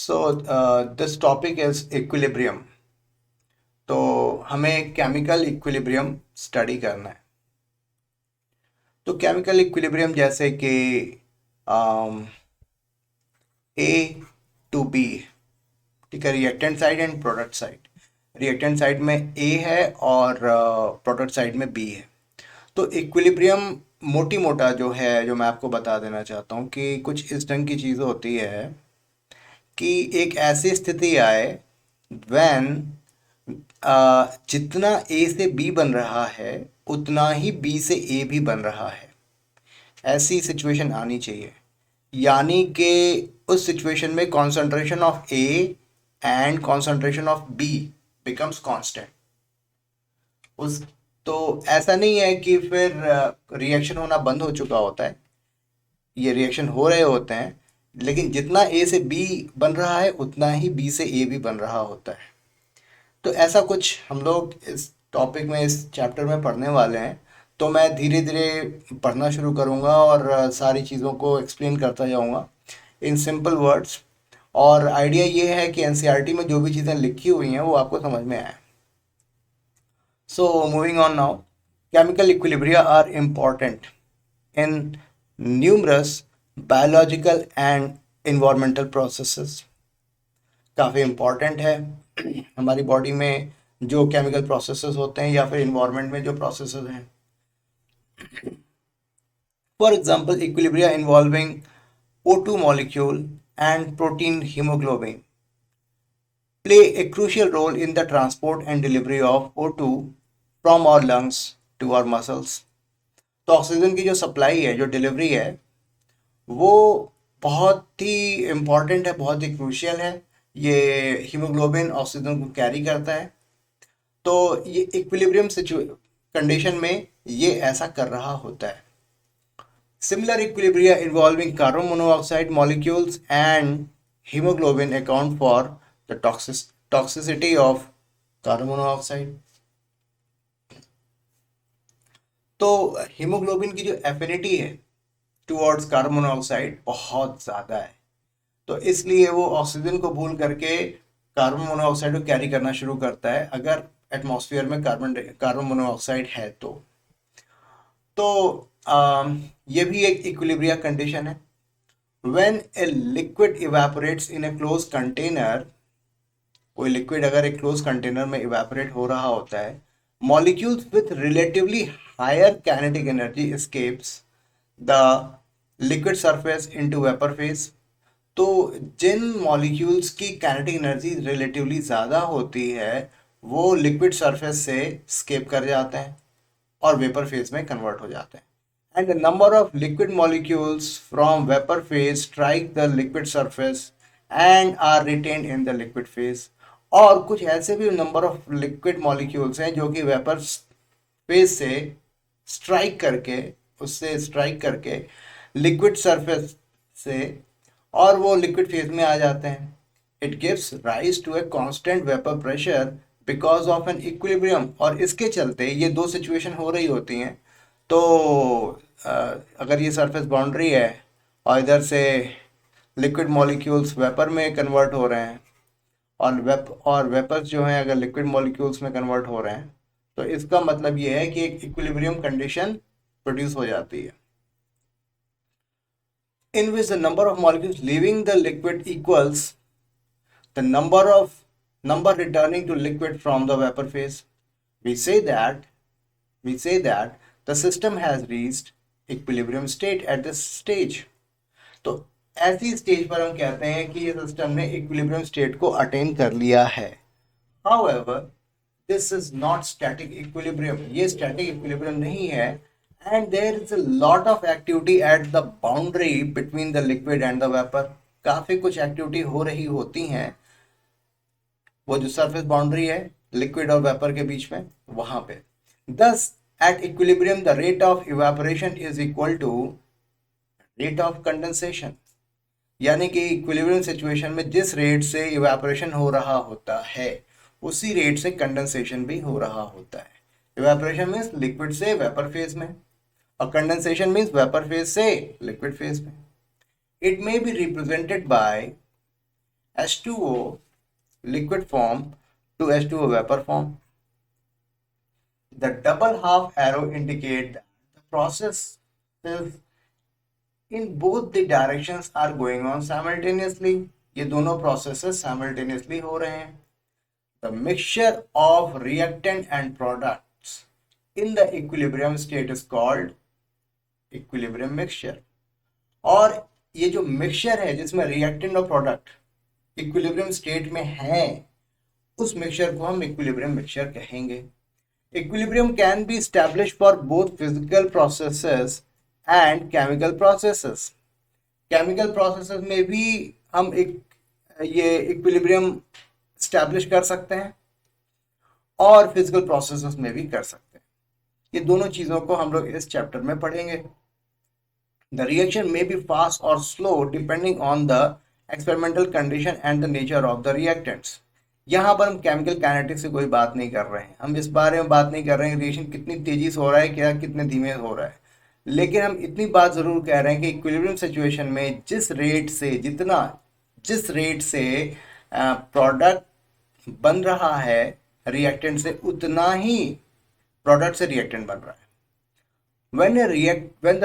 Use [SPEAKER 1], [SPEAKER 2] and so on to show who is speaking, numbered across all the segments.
[SPEAKER 1] So this topic is equilibrium. तो हमें chemical equilibrium study करना है। तो केमिकल इक्विलिब्रियम जैसे कि ए टू बी, ठीक है, reactant side and product side. Reactant side में ए है और प्रोडक्ट साइड में बी है। तो इक्विलिब्रियम मोटी मोटा जो है, जो मैं आपको बता देना चाहता हूँ कि कुछ इस ढंग की चीज़ होती है कि एक ऐसी स्थिति आए व्हेन जितना ए से बी बन रहा है उतना ही बी से ए भी बन रहा है। ऐसी सिचुएशन आनी चाहिए, यानी कि उस सिचुएशन में concentration of A and concentration of B becomes constant. उस तो ऐसा नहीं है कि फिर रिएक्शन होना बंद हो चुका होता है, ये रिएक्शन हो रहे होते हैं, लेकिन जितना ए से बी बन रहा है उतना ही बी से ए भी बन रहा होता है। तो ऐसा कुछ हम लोग इस टॉपिक में, इस चैप्टर में पढ़ने वाले हैं। तो मैं धीरे धीरे पढ़ना शुरू करूँगा और सारी चीज़ों को एक्सप्लेन करता जाऊँगा इन सिंपल वर्ड्स। और आइडिया ये है कि एनसीईआरटी में जो भी चीज़ें लिखी हुई हैं वो आपको समझ में आए। So moving on now, chemical equilibria are important in numerous biological and environmental processes. काफ़ी इम्पॉर्टेंट है हमारी बॉडी में जो केमिकल प्रोसेसेस होते हैं या फिर इन्वायरमेंट में जो प्रोसेसेस हैं। For example, equilibria involving O2 molecule and protein hemoglobin play a crucial role in the transport and delivery of O2 from our lungs to our muscles। तो ऑक्सीजन की जो सप्लाई है, जो डिलीवरी है, वो बहुत ही इम्पॉर्टेंट है, बहुत ही क्रूशियल है। ये हीमोग्लोबिन ऑक्सीजन को कैरी करता है। तो ये इक्विलिब्रियम कंडीशन में ये ऐसा कर रहा होता है। Similar equilibria involving carbon monoxide molecules and haemoglobin account for the toxicity of carbon monoxide. तो हीमोग्लोबिन की जो एफिनिटी है टुवर्ड्स कार्बन मोनोऑक्साइड बहुत ज़्यादा है, तो इसलिए वो ऑक्सीजन को भूल करके कार्बन मोनोऑक्साइड को कैरी करना शुरू करता है अगर एटमॉस्फेयर में कार्बन मोनोऑक्साइड है तो ये भी एक इक्विलिब्रिया कंडीशन है। When a liquid evaporates in a closed container, कोई लिक्विड अगर एक क्लोज कंटेनर में इवेपोरेट हो रहा होता है, molecules with relatively higher kinetic energy escapes the liquid surface into vapour phase. तो जिन मॉलिक्यूल्स की काइनेटिक एनर्जी रिलेटिवली ज़्यादा होती है वो लिक्विड सरफेस से स्केप कर जाते हैं और वेपर फेज में कन्वर्ट हो जाते हैं। And the number of liquid molecules from vapor phase strike the liquid surface and are retained in the liquid phase। और कुछ ऐसे भी नंबर ऑफ लिक्विड मॉलिक्यूल्स हैं जो कि वेपर फेज से स्ट्राइक करके लिक्विड सरफेस से और वो लिक्विड फेज में आ जाते हैं। It gives rise to a constant vapour pressure because of an equilibrium. और इसके चलते ये दो सिचुएशन हो रही होती हैं। तो अगर ये सरफेस बाउंड्री है और इधर से लिक्विड मॉलिक्यूल्स वेपर में कन्वर्ट हो रहे हैं और वेपर्स जो हैं अगर लिक्विड मॉलिक्यूल्स में कन्वर्ट हो रहे हैं, तो इसका मतलब ये है कि एक इक्विलिब्रियम कंडीशन प्रोड्यूस हो जाती है in which the number of molecules leaving the liquid equals the number returning to liquid from the vapor phase। we say that the system has reached equilibrium state at this stage। तो ऐसी stage पर हम कहते हैं कि ये system ने equilibrium state को अटेन कर लिया है। However, this is not static equilibrium। ये static equilibrium नहीं है। And there is a lot of activity at the boundary between the liquid and the vapor। काफी कुछ एक्टिविटी हो रही होती हैं वो जो सरफेस बाउंड्री है लिक्विड और वेपर के बीच में, वहां पे। Thus, at equilibrium, the rate of evaporation is equal to rate of condensation। यानी कि इक्विलिब्रियम सिचुएशन में जिस रेट से इवेपोरेशन हो रहा होता है उसी रेट से कंडेंसेशन भी हो रहा होता है। इवेपोरेशन मीन्स लिक्विड से वेपर फेज में और कंडेंसेशन मीन्स वेपर फेज से लिक्विड फेज में। It may be represented by H2O liquid form to H2O vapor form. The double half arrow indicate that the process is in both the directions are going on simultaneously. ये दोनों processes simultaneously हो रहे हैं. The mixture of reactant and products in the equilibrium state is called equilibrium mixture. और ये जो mixture है जिसमें रिएक्टेंट और प्रोडक्ट इक्विलिब्रियम स्टेट में है, उस मिक्सचर को हम इक्विलिब्रियम मिक्सचर कहेंगे. Equilibrium can be establish for both physical processes and chemical processes. Chemical processes में भी हम ये इक्विलिब्रियम एस्टैब्लिश कर सकते हैं और फिजिकल प्रोसेसेस में भी कर सकते हैं. ये दोनों चीज़ों को हम लोग इस चैप्टर में पढ़ेंगे. The reaction may be fast or slow depending on the experimental condition and the nature of the reactants. यहाँ पर हम केमिकल काइनेटिक्स से कोई बात नहीं कर रहे हैं. हम इस बारे में बात नहीं कर रहे हैं रिएक्शन कितनी तेजी से हो रहा है, क्या कितने धीमे हो रहा है. लेकिन हम इतनी बात जरूर कह रहे हैं कि इक्विलिब्रियम सिचुएशन में जिस रेट से प्रोडक्ट बन रहा है रिएक्टेंट से, उतना ही प्रोडक्ट से रिएक्टेंट बन रहा है. When the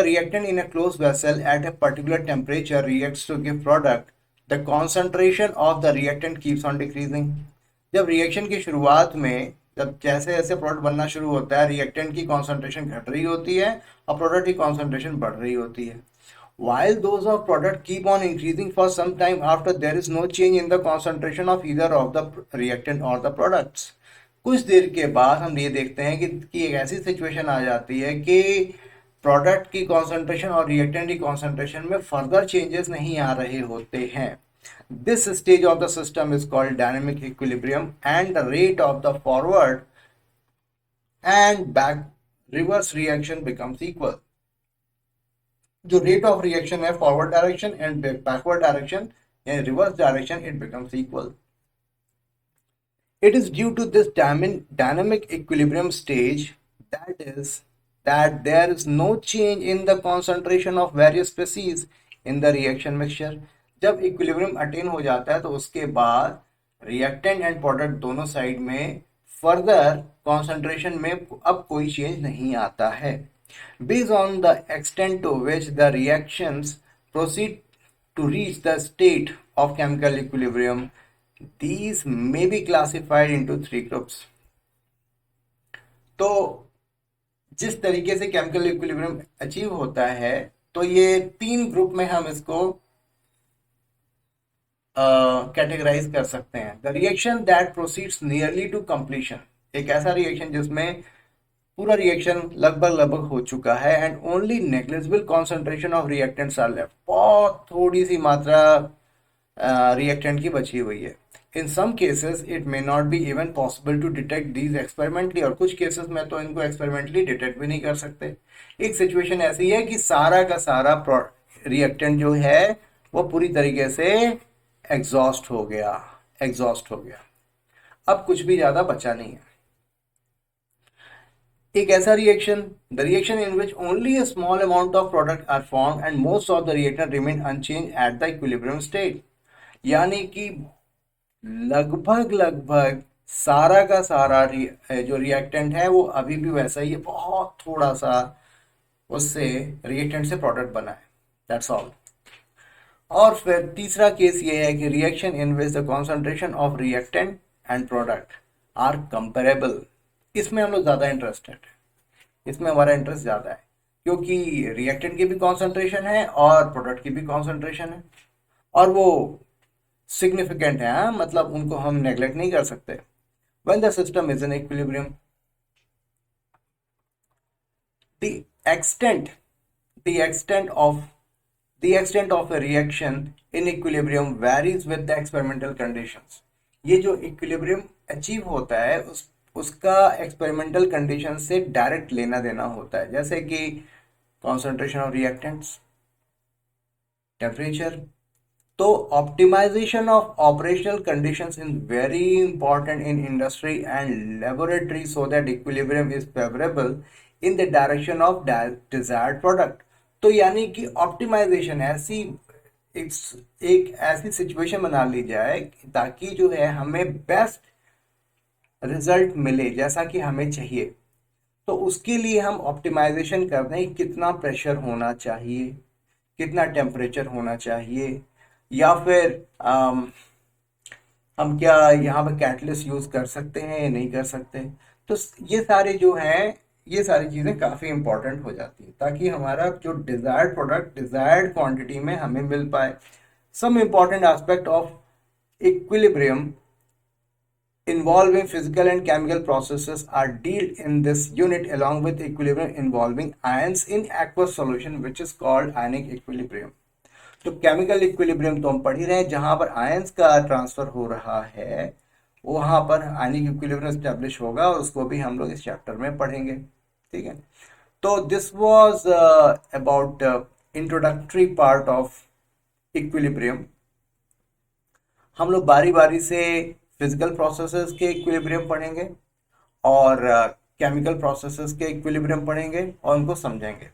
[SPEAKER 1] reactant in a closed vessel at a particular temperature reacts to give product, the concentration of the reactant keeps on decreasing. जब रिएक्शन की शुरुआत में जब जैसे जैसे प्रोडक्ट बनना शुरू होता है, रिएक्टेंट की कॉन्सेंट्रेशन घट रही होती है और प्रोडक्ट की कॉन्सेंट्रेशन बढ़ रही होती है. While those of product keep on increasing for some time after there is no change in the concentration of either of the reactant or the products. कुछ देर के बाद हम ये देखते हैं कि एक ऐसी सिचुएशन आ जाती है कि प्रोडक्ट की कॉन्सेंट्रेशन और रिएक्टेंट की कॉन्सेंट्रेशन में फर्दर चेंजेस नहीं आ रहे होते हैं. This stage of the system is called dynamic equilibrium and the rate of the forward and back reverse reaction becomes equal. जो रेट ऑफ रिएक्शन है forward direction and backward direction यानी reverse direction, it becomes equal. It is due to this dynamic equilibrium stage that there is no change in the concentration of various species in the reaction mixture. जब equilibrium attain हो जाता है तो उसके बाद reactant and product दोनों side में further concentration में अब कोई change नहीं आता है. Based on the extent to which the reactions proceed to reach the state of chemical equilibrium, these may be classified into 3 groups. तो जिस तरीके से केमिकल इक्विलिब्रियम अचीव होता है तो ये 3 ग्रुप में हम इसको कैटेगराइज कर सकते हैं. The reaction that proceeds nearly to completion, एक ऐसा रिएक्शन जिसमें पूरा रिएक्शन लगभग हो चुका है and only negligible concentration of reactants are left, बहुत थोड़ी सी मात्रा रिएक्टेंट की बची हुई है. In some cases, it may not be even possible to detect these experimentally, और कुछ केसेस में तो इनको एक्सपेरिमेंटली डिटेक्ट भी नहीं कर सकते. एक सिचुएशन ऐसी है कि सारा का सारा रिएक्टेंट जो है वो पूरी तरीके से एग्जॉस्ट हो गया. अब कुछ भी ज्यादा बचा नहीं है. एक ऐसा reaction, the reaction in which only a small amount of product are form and most of the reactant remain unchanged at the equilibrium state. यानी कि लगभग सारा का सारा जो रिएक्टेंट है वो अभी भी वैसा ही है, बहुत थोड़ा सा उससे रिएक्टेंट से प्रोडक्ट बना है, दैट्स ऑल. और फिर तीसरा केस ये है कि reaction in which the concentration of reactant and product are comparable. इसमें हम लोग ज़्यादा इंटरेस्टेड है, इसमें हमारा इंटरेस्ट ज़्यादा है क्योंकि रिएक्टेंट की भी कॉन्सेंट्रेशन है और प्रोडक्ट की भी कॉन्सेंट्रेशन है और वो सिग्निफिकेंट है, मतलब उनको हम नेग्लेक्ट नहीं कर सकते. When the system is in equilibrium, the extent of a reaction in equilibrium varies with the experimental conditions. ये जो इक्विलिब्रियम अचीव होता है उसका एक्सपेरिमेंटल कंडीशन से डायरेक्ट लेना देना होता है, जैसे कि कॉन्सेंट्रेशन ऑफ रिएक्टेंट्स, टेम्परेचर. तो optimisation of operational conditions is very important in industry and laboratory so that equilibrium is favourable in the direction of desired product. तो यानी कि ऑप्टिमाइजेशन, ऐसी एक ऐसी सिचुएशन बना ली जाए ताकि जो है हमें बेस्ट रिजल्ट मिले जैसा कि हमें चाहिए। तो उसके लिए हम ऑप्टिमाइजेशन करते हैं, कितना प्रेशर होना चाहिए, कितना टेम्परेचर होना चाहिए, या फिर हम क्या यहाँ पर कैटलिस्ट यूज कर सकते हैं या नहीं कर सकते। तो ये सारे जो हैं, ये सारी चीज़ें काफ़ी इंपॉर्टेंट हो जाती है ताकि हमारा जो डिजायर्ड प्रोडक्ट डिजायर्ड क्वांटिटी में हमें मिल पाए। Some important aspect of equilibrium involving physical and chemical processes are dealt in this unit along with equilibrium involving ions in aqueous solution which is called ionic equilibrium। तो chemical equilibrium तो हम पढ़ ही रहे हैं, जहां पर आयंस का transfer हो रहा है वहां पर आयनिक इक्विलिब्रियम स्टैब्लिश होगा और उसको भी हम लोग इस चैप्टर में पढ़ेंगे। ठीक है, तो this was about introductory part of equilibrium. हम लोग बारी बारी से फिजिकल प्रोसेसेस के इक्विलिब्रियम पढ़ेंगे और केमिकल प्रोसेसेस के इक्विलिब्रियम पढ़ेंगे और उनको समझेंगे।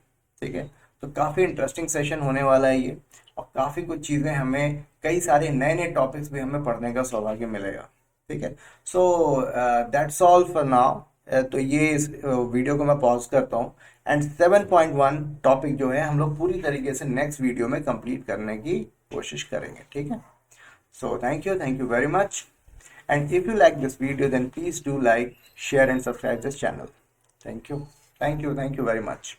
[SPEAKER 1] ठीक है, तो काफ़ी इंटरेस्टिंग सेशन होने वाला है ये, और काफ़ी कुछ चीज़ें हमें, कई सारे नए नए टॉपिक्स भी हमें पढ़ने का सौभाग्य मिलेगा। ठीक है, so that's all for now. तो ये इस वीडियो को मैं पॉज करता हूँ एंड 7.1 टॉपिक जो है हम लोग पूरी तरीके से नेक्स्ट वीडियो में कंप्लीट करने की कोशिश करेंगे। ठीक है, so thank you very much, and if you like this video then please do like, share and subscribe this channel. Thank you very much.